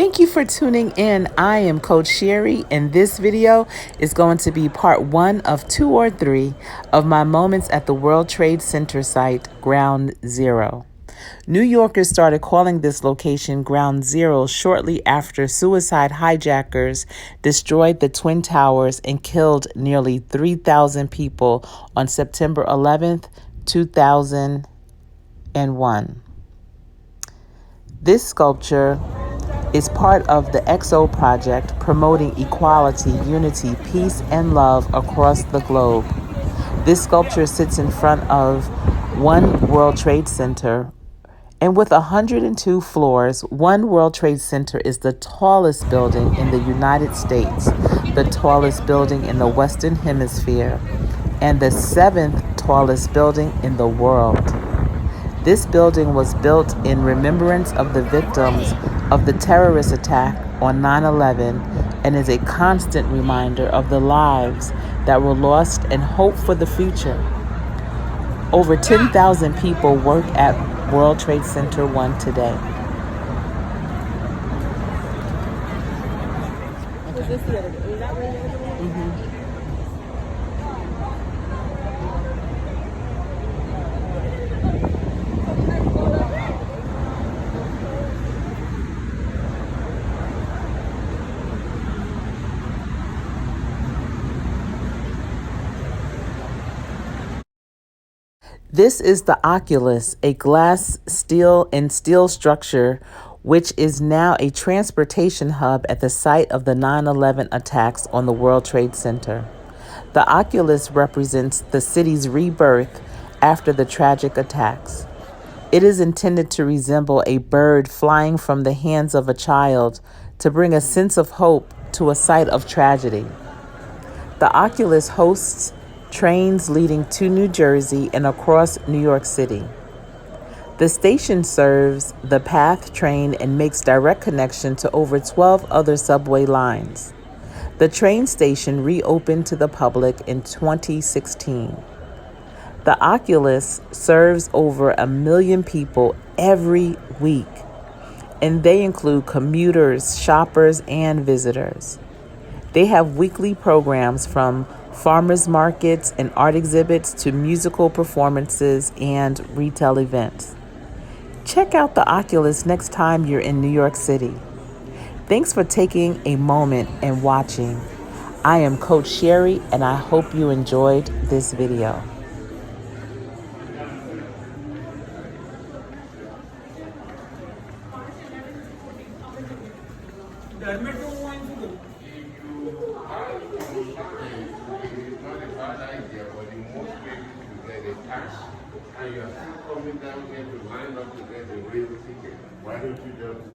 Thank you for tuning in. I am Coach Sherry, and this video is going to be part 1 of 2 or 3 of my moments at the World Trade Center site, Ground Zero. New Yorkers started calling this location Ground Zero shortly after suicide hijackers destroyed the Twin Towers and killed nearly 3,000 people on September 11th, 2001. This sculpture is part of the XO project promoting equality, unity, peace, and love across the globe. This sculpture sits in front of One World Trade Center, and with 102 floors, One World Trade Center is the tallest building in the United States, the tallest building in the Western Hemisphere, and the 7th tallest building in the world. This building was built in remembrance of the victims of the terrorist attack on 9/11 and is a constant reminder of the lives that were lost and hope for the future. Over 10,000 people work at World Trade Center 1 today. Was this the other day? Was that where the other day? Mm-hmm. This is the Oculus, a glass, steel, and steel structure which is now a transportation hub at the site of the 9/11 attacks on the World Trade Center. The Oculus represents the city's rebirth after the tragic attacks. It is intended to resemble a bird flying from the hands of a child to bring a sense of hope to a site of tragedy. The Oculus hosts trains leading to New Jersey and across New York City. The station serves the PATH train and makes direct connection to over 12 other subway lines. The train station reopened to the public in 2016. The Oculus serves over 1 million people every week, and they include commuters, shoppers, and visitors. They have weekly programs from farmers markets and art exhibits to musical performances and retail events. Check out the Oculus next time you're in New York City. Thanks for taking a moment and watching. I am Coach Sherry, and I hope you enjoyed this video. And you're still coming down here to line up to get a real ticket. Why don't you just